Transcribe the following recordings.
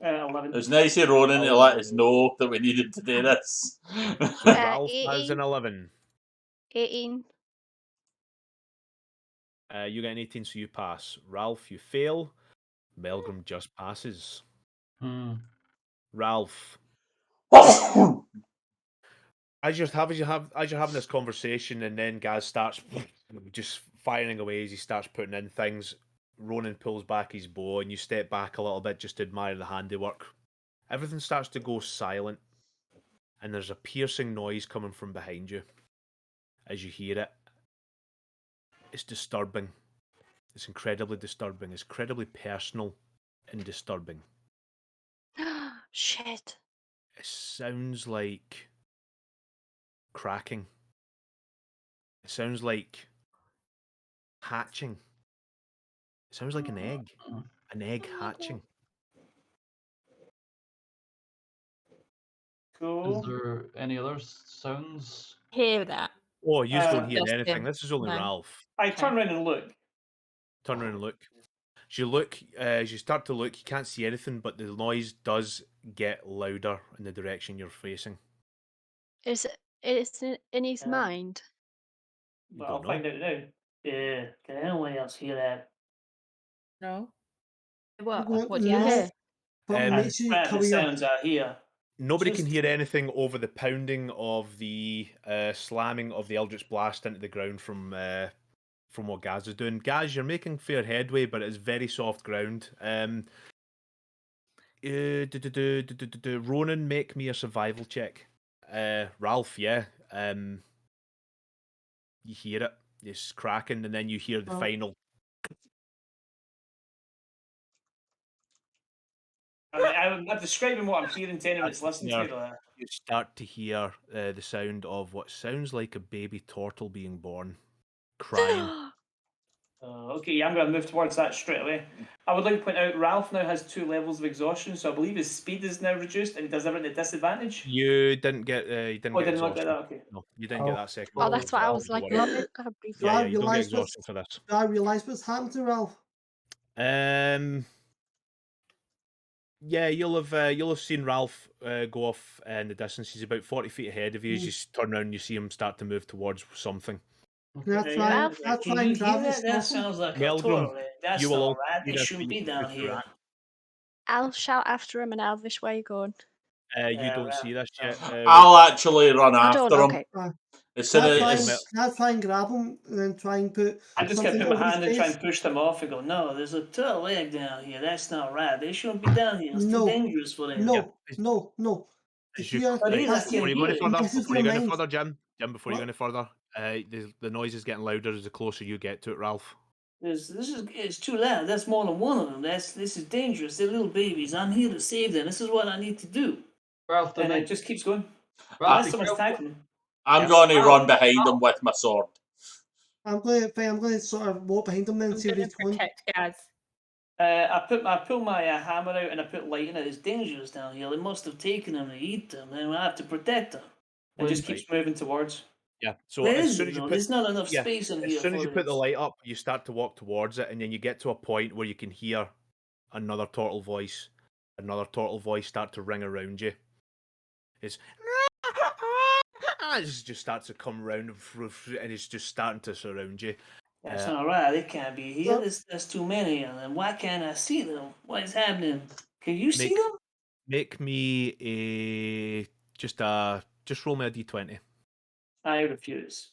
11. It was nice of Ronan to let us know that we needed to do this. So Ralph has 18. an 11. 18. You get an 18, so you pass. Ralph, you fail. Melgrim just passes. Ralph, as you're having this conversation, and then Gaz starts just firing away as he starts putting in things. Ronan pulls back his bow, and you step back a little bit just to admire the handiwork. Everything starts to go silent, and there's a piercing noise coming from behind you. As you hear it, it's disturbing. It's incredibly disturbing. It's incredibly personal and disturbing. Shit. It sounds like cracking. It sounds like hatching. It sounds like an egg hatching. Cool. Is there any other sounds? Hear that? Oh, you just don't hear Just anything. him. This is only No. Ralph. I turn around and look. Turn around and look. As you start to look, you can't see anything, but the noise does get louder in the direction you're facing. Is it in his Yeah. mind? You Well, don't I'll know. find out now. Yeah, can anyone else hear that? No. What? Well, What do you no. hear? But Um, make sure you Right, cover the your. sounds I hear. Nobody can Just- hear anything over the pounding of the slamming of the Eldritch Blast into the ground from what Gaz is doing. Gaz, you're making fair headway, but it's very soft ground. Ronan, make me a survival check. Ralph, yeah. You hear it. It's cracking, and then you hear the Oh. final. I'm describing what I'm hearing to anyone that's listening to me. Like, You start to hear the sound of what sounds like a baby turtle being born, crying. okay, yeah, I'm going to move towards that straight away. I would like to point out Ralph now has 2 levels of exhaustion, so I believe his speed is now reduced and he does everything at disadvantage. You didn't get. You didn't Oh, I get didn't look at exhaustion. that. Okay. No, you didn't get Oh. that second. Oh, level that's what I exhaustion, was don't like. worry. Right. God, brief. Do I Yeah, you don't get realise exhaustion for this. Do I realise what's happened to Ralph? Yeah, you'll have seen Ralph go off in the distance. He's about 40 feet ahead of you. As you turn around, you see him start to move towards something. Can I try? Ralph, Can I Can try you and hear grab that? his That stuff? sounds like a Meldrum, turtle. That's you will not all right. see They this, shouldn't you be will down push here. around. I'll shout after him in Elvish. Where you going? You Yeah, don't right. see this yet. I'll actually run I after don't. him. Okay. As soon Can I as try and grab him and then try and put I'm just going to something put my over his hand and try face? and push them off and go, no, there's a turtle egg down here. That's not right. They shouldn't be down here. It's too No. dangerous for them. No, no. As you- Here, But it is, I that's can Before you go hear any it. further, This is before you your go any mind. further, Jim, before you go What? any further, the noise is getting louder as the closer you get to it, Ralph. It's too loud. That's more than one of them. This is dangerous. They're little babies. I'm here to save them. This is what I need to do. Ralph, And it just keeps going. Ralph, Unless be someone's careful. attacking them. I'm Yep. going to run behind him with my sword. I'm going to sort of walk behind him then I'm and see if going he's to going. protect Gaz. I pull my hammer out and I put light in it. It's dangerous down here. They must have taken them to eat them, and I have to protect them. And just keeps moving towards. Yeah. So Where as is soon it? as you No, put, there's not enough yeah, space in as here. soon as for you put the this. light up, you start to walk towards it, and then you get to a point where you can hear another turtle voice start to ring around you. It just starts to come around, and it's just starting to surround you. That's not right. They can't be here. There's too many of them. Why can't I see them? What is happening? Can you see them? Make me a just roll me a d20. I refuse.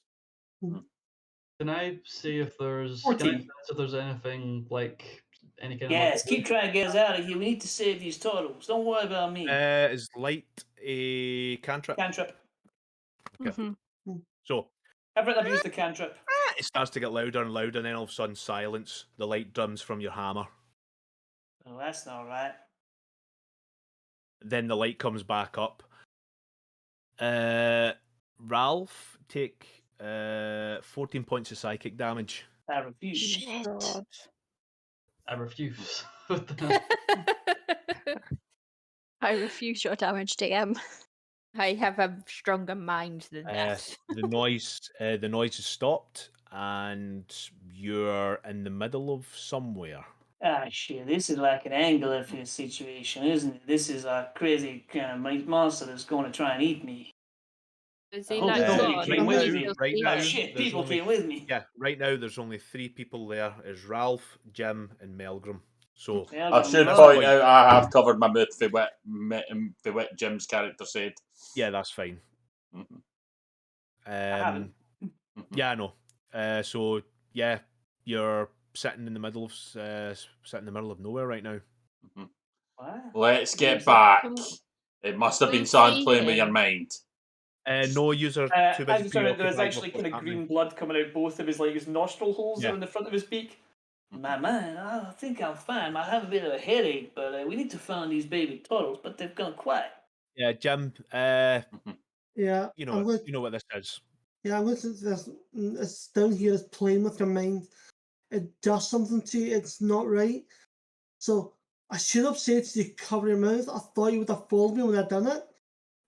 Can I see if there's 14. anything like any kind of Yes, keep trying to get us out of here. We need to save these turtles. Don't worry about me. Is light a cantrip? Cantrip. Okay. So I've used the cantrip. it starts to get louder and louder, and then all of a sudden silence. The light drums from your hammer. Oh, that's not right. Then the light comes back up. Ralph, take 14 points of psychic damage. I refuse. Shit. I refuse. I refuse your damage, DM. I have a stronger mind than that. The noise has stopped, and you're in the middle of somewhere. Ah, shit, this is like an anglerfish situation, isn't it? This is a crazy kind of monster that's going to try and eat me. Is I he hope like nobody gone? came Or with is he me. still right safe? now, Oh, shit, there's people only- came with me. Yeah, right now there's only 3 people there. Is Ralph, Jim, and Melgrim. So Yeah, I but should that's point fine. out I have covered my mouth for what Jim's character said. yeah, that's fine. Mhm. haven't. Yeah, I know. So yeah, you're sitting in the middle of nowhere right now. What? Let's get Where's that? back. Can It must have we been something see playing with your him? mind. No, user too I busy just remember there was preoccupied with actually what's kind of happening. green blood coming out both of his his nostril holes Yeah. that were in the front of his beak. My man, I think I'm fine. I have a bit of a headache, but we need to find these baby turtles. But they've gone quiet. Yeah, Jim. Yeah, You know I'm going. you know what this is. Yeah, I'm going to this. It's down here. It's playing with your mind. It does something to you. It's not right. So I should have said to you, cover your mouth. I thought you would have followed me when I done it,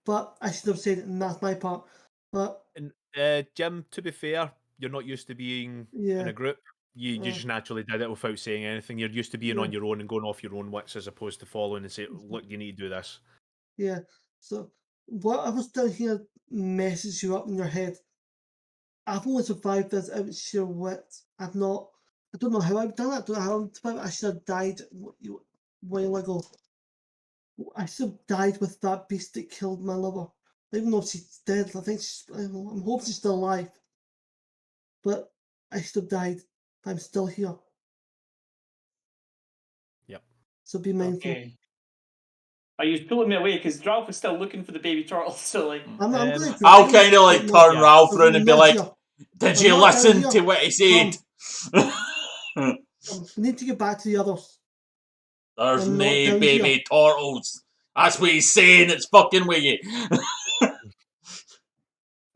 but I should have said, and that's my part. But And Jim, to be fair, you're not used to being in yeah, a group. You Uh. just naturally did it without saying anything. You're used to being on Yeah. your own and going off your own wits as opposed to following and say, "Look, you need to do this." yeah. So what I was down here messes you up in your head. I've only survived this out of sheer wit. I've not. I don't know how I've done it. I don't know how I've survived it. I should have died a while ago. I should have died with that beast that killed my lover. I don't even know if she's dead. I think I'm hoping she's still alive. But I should have died. I'm still here. Yep. So be mindful. Okay. Are you pulling me away? Because Ralph is still looking for the baby turtle. So like, I'm Um, going to I'll kind of like turn Yeah. Ralph around and be like, "Did I'm you not down listen here. to what he said?" We need to get back to the others. There's I'm not nae down baby turtles. That's what he's saying. It's fucking with you.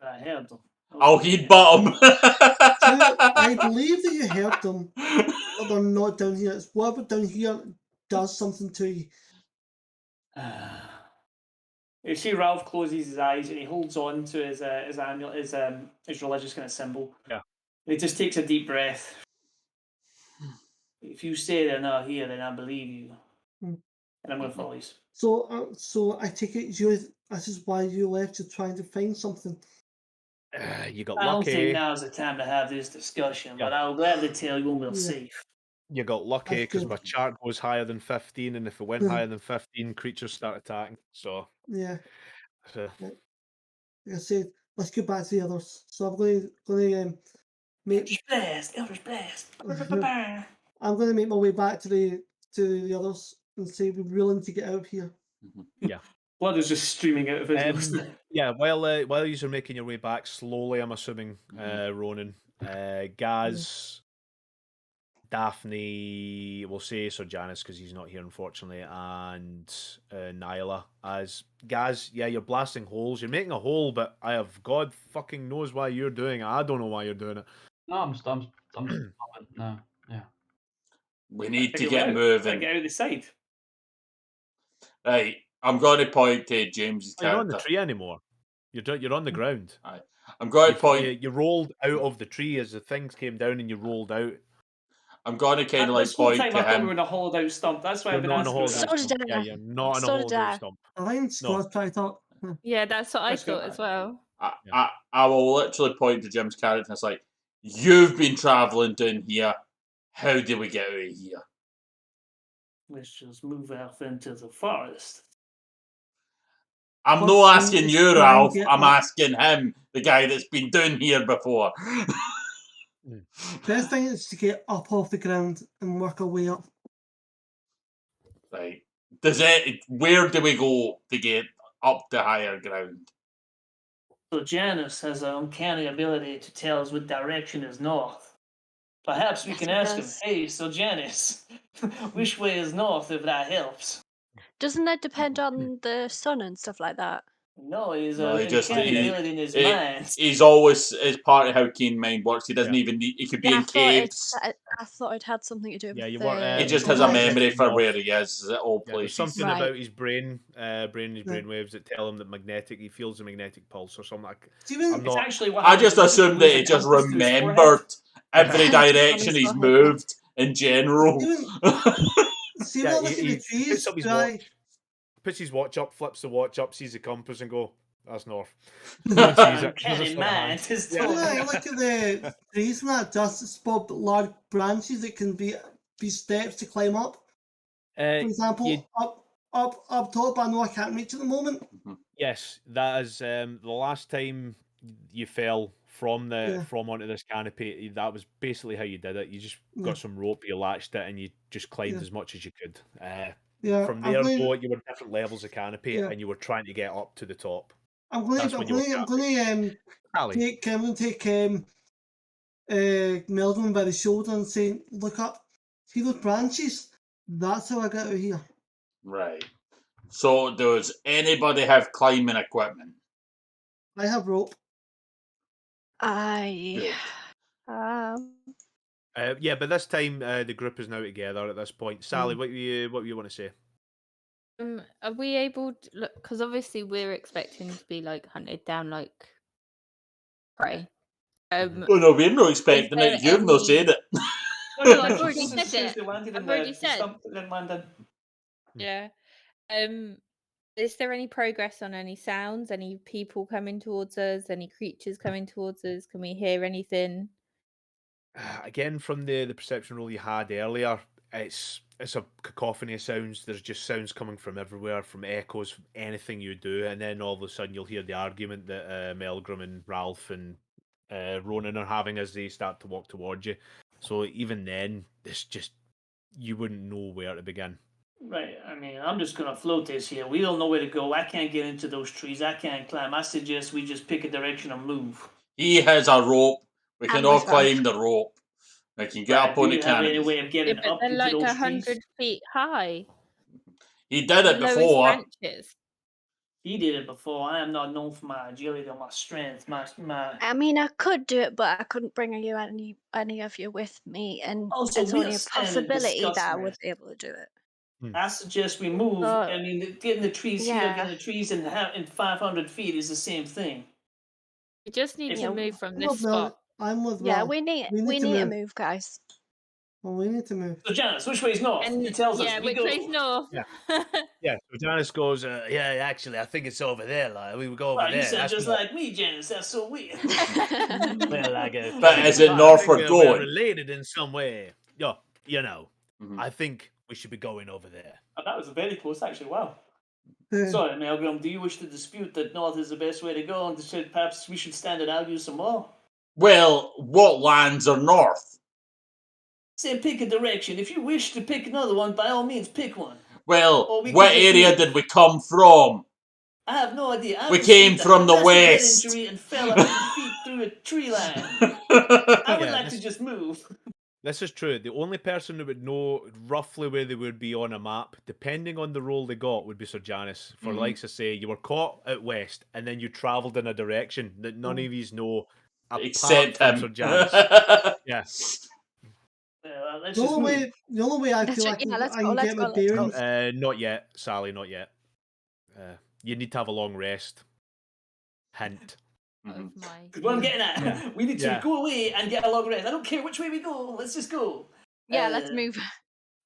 I heard them. Oh, he'd bottom. I believe that you heard them, but they're not down here. It's whatever down here does something to you. You see, Ralph closes his eyes and he holds on to his amulet, his religious kind of symbol. Yeah. And he just takes a deep breath. If you say they're not here, then I believe you. Hmm. And I'm going to follow you. So I take it this is why you left. You're trying to find something. You got I don't think lucky. now's the time to have this discussion, Yeah. but I'll gladly tell you when we're Yeah. safe. You got lucky That's because good. my chart goes higher than 15, and if it went Hmm. higher than 15, creatures start attacking. So, Yeah, uh, like I said, let's get back to the others. So I'm going to make Eldritch Blast. I'm going to make my way back to the others and say we're willing to get out of here. Blood is just streaming out of his nose. yeah. While you are making your way back slowly, I'm assuming Ronan, Gaz, Daphne, we'll say Sir Janice because he's not here unfortunately, and Nyla. As Gaz, yeah, you're blasting holes. You're making a hole, but God fucking knows why you're doing it. I don't know why you're doing it. No, I'm stopping. No, yeah. We need to Get get out. moving. Get out of the side. Right, I'm going to point to James's You're not on the character. tree anymore. You're on the ground. I'm going to point. You rolled out of the tree as the things came down, and you rolled out. I'm going to kind of like This whole point time I to thought we were him. in a hollowed out stump. That's why You're I've been not on a asking. hollowed about out that. So stump. did Yeah, I. you're not on a So did hollowed out I. stump. I think Scott's probably thought. Yeah, that's what I Let's go. thought as well. I will literally point to Jim's character. It's like, you've been traveling down here. How do we get out of here? Let's just move off into the forest. I'm First not thing asking is you, try and Ralph. get I'm up. asking him, the guy that's been down here before. Best thing is to get up off the ground and work our way up. Right. Where do we go to get up to higher ground? So Janice has an uncanny ability to tell us what direction is north. Perhaps we Yes, can it ask him, does. hey, so Janice, which way is north if that helps? Doesn't it depend on the sun and stuff like that? No, he's No, an uncanny ability in his mind. He's always, it's part of how keen mind works. He doesn't Yeah. even need, he could be Yeah, in caves. I thought it had something to do with Yeah, you the... were. He just Well, has a right. memory for Off. where he is at all Yeah, there's places. something Right. about his brain, his Yeah. brainwaves that tell him that he feels a magnetic pulse or something. Even I'm It's not. actually what I happens just when assumed lose that he the just compass to his forehead. remembered every Just on direction his he's forehead. moved in general. See Yeah, what look in the puts trees, up his right? watch, puts his watch up, flips the watch up, sees the compass, and go, "That's north." Don't sees it. Kenny, Doesn't man, stand. just Yeah. told Yeah, me. look at the trees and that, just spot large branches that can be steps to climb up. For example, you- up top, I know I can't reach at the moment. Yes, that is the last time you fell from Yeah. from onto this canopy. That was basically how you did it. You just Yeah. got some rope, you latched it, and you just climbed Yeah. as much as you could. Yeah, From I'm there, going, though, you were different levels of canopy, Yeah. and you were trying to get up to the top. I'm going That's to, when you were Ali. take Melvin by the shoulder and say, "Look up, see those branches? That's how I got out of here." Right. So, does anybody have climbing equipment? I have rope. I. Good. Yeah, but this time the group is now together. At this point, Sally, what you want to say? Are we able to look? Because obviously we're expecting to be like hunted down like prey. Oh no, we're not expecting there it. You've not any- said it. No, no, I've as already soon as said they it. landed I've in already the said. stump, then landed. Yeah. Is there any progress on any sounds? Any people coming towards us? Any creatures coming towards us? Can we hear anything? Again, from the perception roll you had earlier, it's a cacophony of sounds. There's just sounds coming from everywhere, from echoes, from anything you do, and then all of a sudden you'll hear the argument that Melgrim and Ralph and Ronan are having as they start to walk towards you. So even then, it's just you wouldn't know where to begin. Right, I mean, I'm just gonna float this here. We don't know where to go. I can't get into those trees. I can't climb. I suggest we just pick a direction and move. He has a rope. We can I'm all with Ralph. climb the rope. We can get Right, up on do the you have any canopy. way of getting But up they're into like those 100 trees? feet high. He did it Lowest before. branches. He did it before. I am not known for my agility or my strength. My I mean, I could do it, but I couldn't bring any of you with me, and Also, it's we only are a standing possibility that I disgusting. would be able to do it. I suggest we move. I mean, getting the trees here, Yeah. getting the trees in 500 feet is the same thing. We just need Yeah, to move from I'm this with Mel. spot. I'm with Yeah, Ralph. we need to to move, guys. Well, we need to move. So, Janice, which way's north? And He tells yeah, us. We which go. way's north? Yeah. Yeah, so Janice goes, yeah, actually, I think it's over there. Like, we would go over Wow, there. you sound That's just not- like me, Janice. That's so weird. Well, like, But is it north we're we're going? related in some way. Yeah, you know. Mhm. I think we should be going over there. Oh, that was very close, actually. Wow. Uh, Sorry, Melgrim, do you wish to dispute that north is the best way to go and that perhaps we should stand and argue some more? Well, what lands are north? Say pick a direction. If you wish to pick another one, by all means pick one. Well, Or we what could just area move. did we come from? I have no idea. I We received came a from the massive head west. injury and fell 100 feet through a tree line. I would Yeah, like this- to just move. This is true. The only person who would know roughly where they would be on a map, depending on the role they got, would be Sir Janice. For Mhm. like to say, you were caught out west, and then you travelled in a direction that none of you know, apart Except from him. Sir Janice. Yeah. Let's the just only move. way, the only way I Let's feel go- I can, yeah, let's I go, can let's get go, my let's go. bearings. Not yet, Sally, not yet. You need to have a long rest. Hint. Of Mhm. my Because what I'm getting at, Yeah. we need to Yeah. go away and get a long rest. I don't care which way we go. Let's just go. Yeah, let's Uh, move.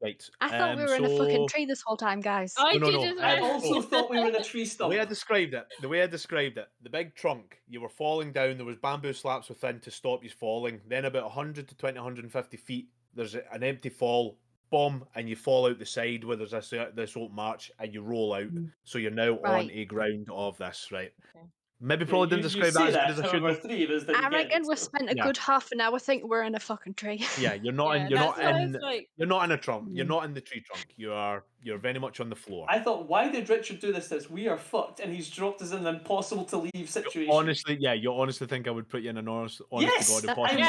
Right. I thought we were in a fucking so- tree this whole time, guys. I No, no, did no, as I well. also thought we were in a tree The stump. way I described it, the big trunk, you were falling down, there was bamboo slats within to stop you falling. Then about 100 to 20, 150 feet, there's an empty fall, bomb, and you fall out the side where there's this open march, and you roll out. So you're now on Right. a ground of this, right? Okay. Maybe Yeah, probably you didn't describe say that as good as I should however, have. 3 of us didn't I get reckon it, we so. spent a Yeah. good half an hour thinking we're in a fucking tree. Yeah, you're not Yeah, in. You're that's not what I in. was like. You're not in a trunk. You're not in the tree trunk. You're very much on the floor. I thought, why did Richard do this? We are fucked, and he's dropped us in an impossible to leave situation. Honestly, yeah, you honestly think I would put you in an honest to Yes, God I impossible am